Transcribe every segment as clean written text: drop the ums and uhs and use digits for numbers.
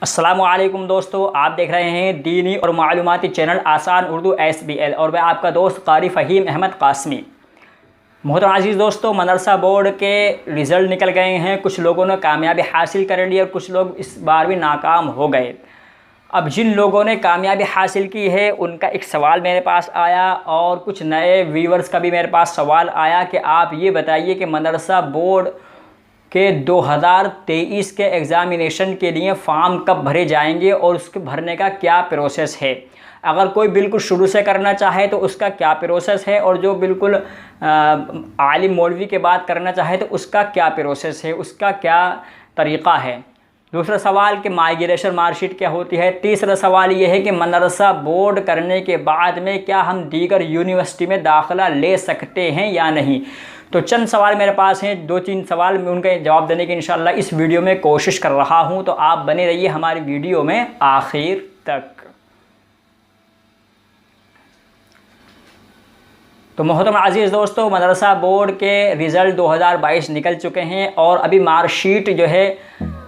अस्सलामुअलैकुम दोस्तों, आप देख रहे हैं दीनी और मालूमाती चैनल आसान उर्दू SBL और मैं आपका दोस्त कारी फ़हीम अहमद कासमी। मोहतरम अज़ीज़ दोस्तों, मदरसा बोर्ड के रिज़ल्ट निकल गए हैं। कुछ लोगों ने कामयाबी हासिल कर ली और कुछ लोग इस बार भी नाकाम हो गए। अब जिन लोगों ने कामयाबी हासिल की है उनका एक सवाल मेरे पास आया और कुछ नए व्यूवर्स का भी मेरे पास सवाल आया कि आप ये बताइए कि मदरसा बोर्ड के 2023 के एग्ज़ामिनेशन के लिए फ़ॉर्म कब भरे जाएंगे और उसके भरने का क्या प्रोसेस है। अगर कोई बिल्कुल शुरू से करना चाहे तो उसका क्या प्रोसेस है, और जो बिल्कुल आलिम मौलवी के बाद करना चाहे तो उसका क्या प्रोसेस है, उसका क्या तरीक़ा है। दूसरा सवाल कि माइग्रेशन मार्कशीट क्या होती है। तीसरा सवाल ये है कि मदरसा बोर्ड करने के बाद में क्या हम दीगर यूनिवर्सिटी में दाखिला ले सकते हैं या नहीं। तो चंद सवाल मेरे पास हैं, 2-3 सवाल मैं उनके जवाब देने की इंशाल्लाह इस वीडियो में कोशिश कर रहा हूं। तो आप बने रहिए हमारी वीडियो में आखिर तक। तो मोहतरम अज़ीज़ दोस्तों, मदरसा बोर्ड के रिज़ल्ट 2022 निकल चुके हैं और अभी मार्कशीट जो है,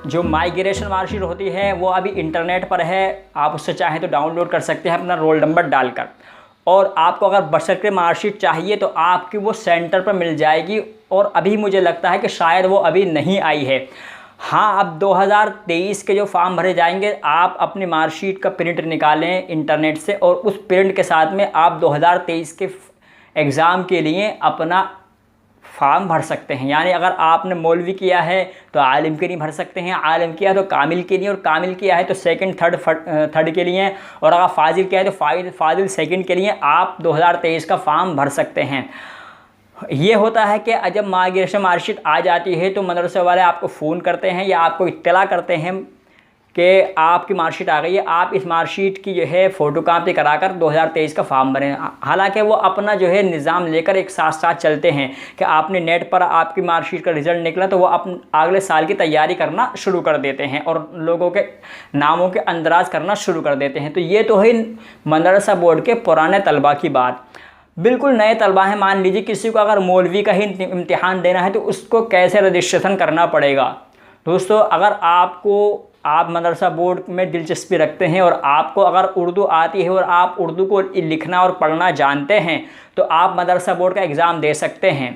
जो माइग्रेशन मार्कशीट होती है वो अभी इंटरनेट पर है। आप उससे चाहें तो डाउनलोड कर सकते हैं अपना रोल नंबर डालकर। और आपको अगर बर्थ सर्टिफिकेट मार्कशीट चाहिए तो आपकी वो सेंटर पर मिल जाएगी, और अभी मुझे लगता है कि शायद वो अभी नहीं आई है। हाँ, अब 2023 के जो फॉर्म भरे जाएंगे, आप अपनी मार्कशीट का प्रिंट निकालें इंटरनेट से और उस प्रिंट के साथ में आप 2023 के एग्ज़ाम के लिए अपना फॉर्म भर सकते हैं। यानी अगर आपने मौलवी किया है तो आलिम के लिए भर सकते हैं, आलिम किया है तो कामिल के लिए, और कामिल किया है तो सेकंड थर्ड के लिए, और अगर फाजिल किया है तो फाजिल सेकंड के लिए आप 2023 का फॉर्म भर सकते हैं। ये होता है कि जब माइग्रेशन मार्कशीट आ जाती है तो मदरसे वाले आपको फ़ोन करते हैं या आपको इत्तला करते हैं कि आपकी मार्कशीट आ गई है, आप इस मार्कशीट की जो है फ़ोटोकॉपी कराकर 2023 का फॉर्म भरें। हालांकि वो अपना जो है निज़ाम लेकर एक साथ साथ चलते हैं कि आपने नेट पर आपकी मार्कशीट का रिज़ल्ट निकला तो वो अगले साल की तैयारी करना शुरू कर देते हैं और लोगों के नामों के अंदराज करना शुरू कर देते हैं। तो ये तो है मदरसा बोर्ड के पुराने तलबा की बात। बिल्कुल नए तलबा हैं, मान लीजिए किसी को अगर मौलवी का ही इम्तिहान देना है तो उसको कैसे रजिस्ट्रेशन करना पड़ेगा। दोस्तों, अगर आप मदरसा बोर्ड में दिलचस्पी रखते हैं और आपको अगर उर्दू आती है और आप उर्दू को लिखना और पढ़ना जानते हैं तो आप मदरसा बोर्ड का एग्ज़ाम दे सकते हैं।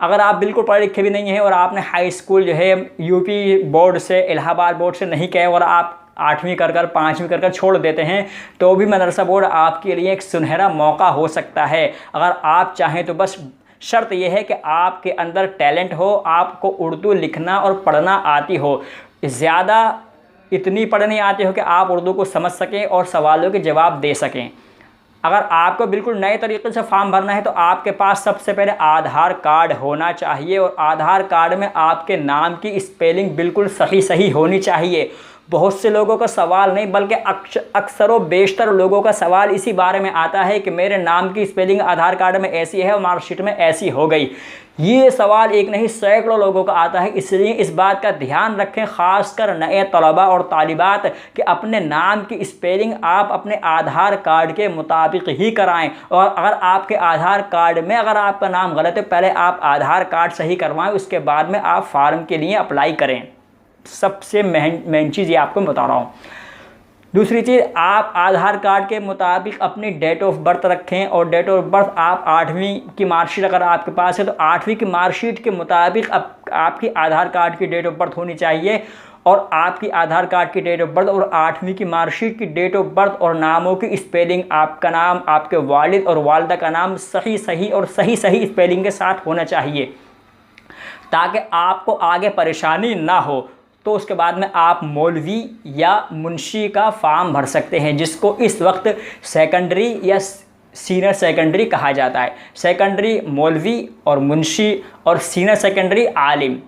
अगर आप बिल्कुल पढ़े लिखे भी नहीं हैं और आपने हाई स्कूल जो है यूपी बोर्ड से, इलाहाबाद बोर्ड से नहीं किया और आप 8वीं कर 5वीं कर छोड़ देते हैं तो भी मदरसा बोर्ड आपके लिए एक सुनहरा मौका हो सकता है। अगर आप चाहें तो बस शर्त यह है कि आपके अंदर टैलेंट हो, आपको उर्दू लिखना और पढ़ना आती हो। ज़्यादा इतनी पढ़नी आती हो कि आप उर्दू को समझ सकें और सवालों के जवाब दे सकें। अगर आपको बिल्कुल नए तरीके से फॉर्म भरना है तो आपके पास सबसे पहले आधार कार्ड होना चाहिए, और आधार कार्ड में आपके नाम की स्पेलिंग बिल्कुल सही होनी चाहिए। बहुत से लोगों का सवाल नहीं बल्कि अक्सर व बेशतर लोगों का सवाल इसी बारे में आता है कि मेरे नाम की स्पेलिंग आधार कार्ड में ऐसी है और मार्कशीट में ऐसी हो गई। ये सवाल एक नहीं सैकड़ों लोगों का आता है। इसलिए इस बात का ध्यान रखें, ख़ासकर नए तलबा और तालिबात, कि अपने नाम की स्पेलिंग आप अपने आधार कार्ड के मुताबिक ही कराएं। और अगर आपके आधार कार्ड में अगर आपका नाम गलत है, पहले आप आधार कार्ड सही करवाएं, उसके बाद में आप फॉर्म के लिए अप्लाई करें। सबसे मेन चीज़ ये आपको बता रहा हूँ। दूसरी चीज़, आप आधार कार्ड के मुताबिक अपनी डेट ऑफ बर्थ रखें, और डेट ऑफ बर्थ आप 8वीं की मार्कशीट अगर आपके पास है तो 8वीं की मार्कशीट के मुताबिक आपकी आधार कार्ड की डेट ऑफ बर्थ होनी चाहिए। और आपकी आधार कार्ड की डेट ऑफ बर्थ और 8वीं की मार्कशीट की डेट ऑफ बर्थ और नामों की स्पेलिंग, आपका नाम, आपके वालिद और वालिदा का नाम सही और सही स्पेलिंग के साथ होना चाहिए, ताकि आपको आगे परेशानी ना हो। तो उसके बाद में आप मौलवी या मुंशी का फॉर्म भर सकते हैं, जिसको इस वक्त सेकेंडरी या सीनियर सेकेंडरी कहा जाता है। सेकेंडरी मौलवी और मुंशी और सीनियर सेकेंडरी आलिम।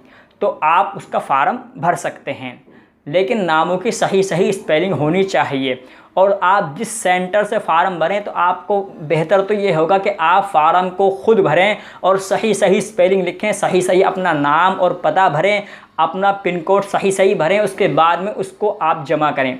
तो आप उसका फॉर्म भर सकते हैं, लेकिन नामों की सही स्पेलिंग होनी चाहिए। और आप जिस सेंटर से फार्म भरें तो आपको बेहतर तो ये होगा कि आप फार्म को खुद भरें और सही स्पेलिंग लिखें, सही अपना नाम और पता भरें, अपना पिन कोड सही भरें, उसके बाद में उसको आप जमा करें।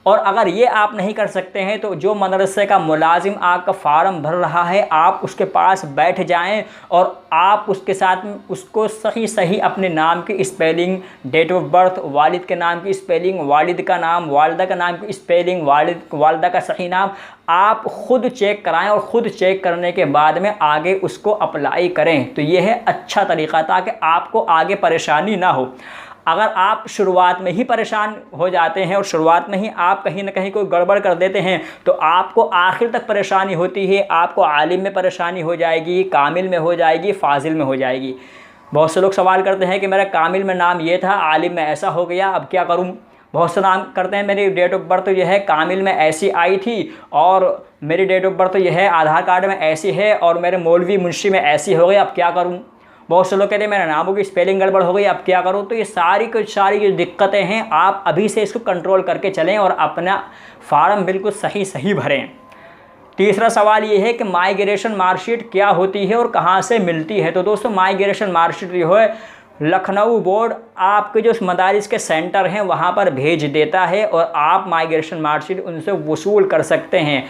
और अगर ये आप नहीं कर सकते हैं तो जो मदरसे का मुलाजिम आपका फार्म भर रहा है आप उसके पास बैठ जाएं और आप उसके साथ उसको सही अपने नाम की स्पेलिंग, डेट ऑफ बर्थ, वालिद के नाम की स्पेलिंग, वालिद का नाम, वालिदा का नाम की स्पेलिंग, वालिदा का सही नाम आप ख़ुद चेक कराएं और ख़ुद चेक करने के बाद में आगे उसको अप्लाई करें। तो ये है अच्छा तरीक़ा ताकि आपको आगे परेशानी ना हो। अगर आप शुरुआत में ही परेशान हो जाते हैं और शुरुआत में ही आप कहीं ना कहीं कोई गड़बड़ कर देते हैं तो आपको आखिर तक परेशानी होती है। आपको आलिम में परेशानी हो जाएगी, कामिल में हो जाएगी, फाजिल में हो जाएगी। बहुत से लोग सवाल करते हैं कि मेरा कामिल में नाम ये था, आलिम में ऐसा हो गया, अब क्या करूं। बहुत से नाम करते हैं मेरी डेट ऑफ बर्थ तो यह है, कामिल में ऐसी आई थी और मेरी डेट ऑफ बर्थ तो यह है, आधार कार्ड में ऐसी है और मेरे मौलवी मुंशी में ऐसी हो गई, अब क्या करूं। बहुत से लोग कहते हैं मेरे नामों की स्पेलिंग गड़बड़ हो गई, अब क्या करूं। तो ये सारी जो दिक्कतें हैं आप अभी से इसको कंट्रोल करके चलें और अपना फार्म बिल्कुल सही भरें। तीसरा सवाल ये है कि माइग्रेशन मार्कशीट क्या होती है और कहाँ से मिलती है। तो दोस्तों माइग्रेशन मार्कशीट जो है लखनऊ बोर्ड आपके जो मदारिस के सेंटर हैं वहाँ पर भेज देता है और आप माइग्रेशन मार्कशीट उनसे वसूल कर सकते हैं।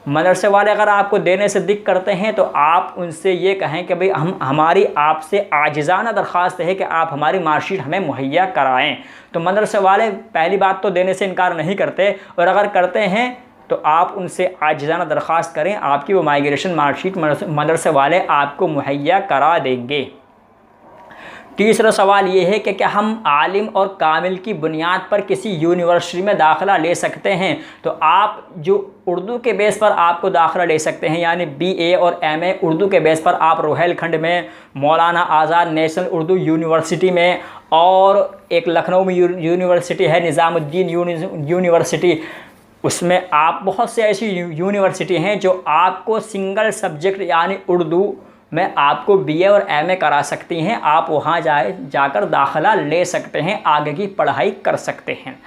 मदरसे वाले अगर आपको देने से दिक्कत करते हैं तो आप उनसे ये कहें कि भाई हमारी आपसे आजिज़ाना दरख्वास्त है कि आप हमारी मार्कशीट हमें मुहैया कराएं। तो मदरसे वाले पहली बात तो देने से इनकार नहीं करते और अगर करते हैं तो आप उनसे आजिज़ाना दरख्वास्त करें, आपकी वो माइग्रेशन मार्कशीट मदरसे वाले आपको मुहैया करा देंगे। तीसरा सवाल ये है कि क्या हम आलिम और कामिल की बुनियाद पर किसी यूनिवर्सिटी में दाखिला ले सकते हैं। तो आप जो उर्दू के बेस पर आपको दाखिला ले सकते हैं, यानी BA और MA उर्दू के बेस पर आप रोहेलखंड में, मौलाना आज़ाद नेशनल उर्दू यूनिवर्सिटी में और एक लखनऊ में यूनिवर्सिटी है निज़ामुद्दीन यूनिवर्सिटी, उसमें आप बहुत से ऐसी यूनिवर्सिटी हैं जो आपको सिंगल सब्जेक्ट यानी उर्दू में आपको BA और MA करा सकती हैं। आप वहाँ जाकर दाखिला ले सकते हैं, आगे की पढ़ाई कर सकते हैं।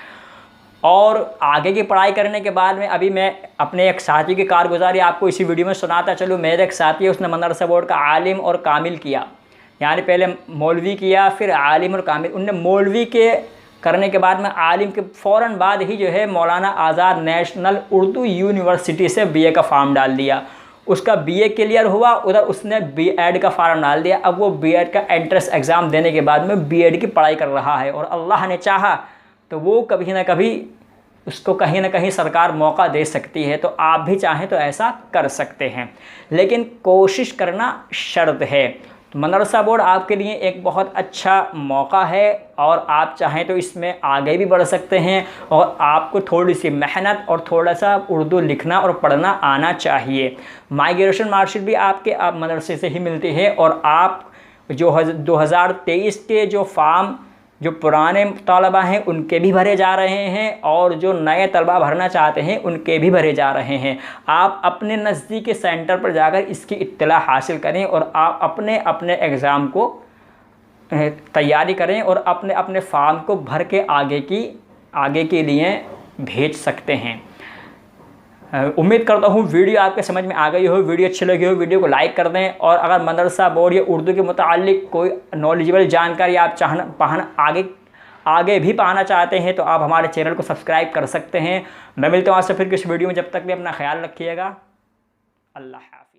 और आगे की पढ़ाई करने के बाद में अभी मैं अपने एक साथी की कारगुजारी आपको इसी वीडियो में सुनाता चलूँ। मेरे एक साथी है, उसने मदरसा बोर्ड का आलिम और कामिल किया, यानी पहले मौलवी किया फिर आलिम और कामिल। उनने मौलवी के करने के बाद में आलिम के फ़ौरन बाद ही जो है मौलाना आज़ाद नेशनल उर्दू यूनिवर्सिटी से BA का फॉर्म डाल दिया। उसका BA क्लियर हुआ, उधर उसने B.Ed का फार्म डाल दिया। अब वो B.Ed का एंट्रेंस एग्ज़ाम देने के बाद में B.Ed की पढ़ाई कर रहा है और अल्लाह ने चाहा तो वो कभी ना कभी उसको कहीं ना कहीं सरकार मौका दे सकती है। तो आप भी चाहें तो ऐसा कर सकते हैं, लेकिन कोशिश करना शर्त है। तो मदरसा बोर्ड आपके लिए एक बहुत अच्छा मौका है और आप चाहें तो इसमें आगे भी बढ़ सकते हैं और आपको थोड़ी सी मेहनत और थोड़ा सा उर्दू लिखना और पढ़ना आना चाहिए। माइग्रेशन मार्कशीट भी आपके आप मदरसे से ही मिलती है और आप जो 2023 के जो फॉर्म जो पुराने तलबा हैं उनके भी भरे जा रहे हैं और जो नए तलबा भरना चाहते हैं उनके भी भरे जा रहे हैं। आप अपने नज़दीकी सेंटर पर जाकर इसकी इत्तला हासिल करें और आप अपने अपने एग्ज़ाम को तैयारी करें और अपने अपने फॉर्म को भर के आगे के लिए भेज सकते हैं। उम्मीद करता हूँ वीडियो आपके समझ में आ गई हो। वीडियो अच्छी लगी हो वीडियो को लाइक कर दें और अगर मदरसा बोर्ड या उर्दू के मुताल्लिक कोई नॉलेजेबल जानकारी आप आगे भी पाना चाहते हैं तो आप हमारे चैनल को सब्सक्राइब कर सकते हैं। मैं मिलता हूँ आपसे फिर किस वीडियो में, जब तक भी अपना ख्याल रखिएगा। अल्लाह हाफ़िज़।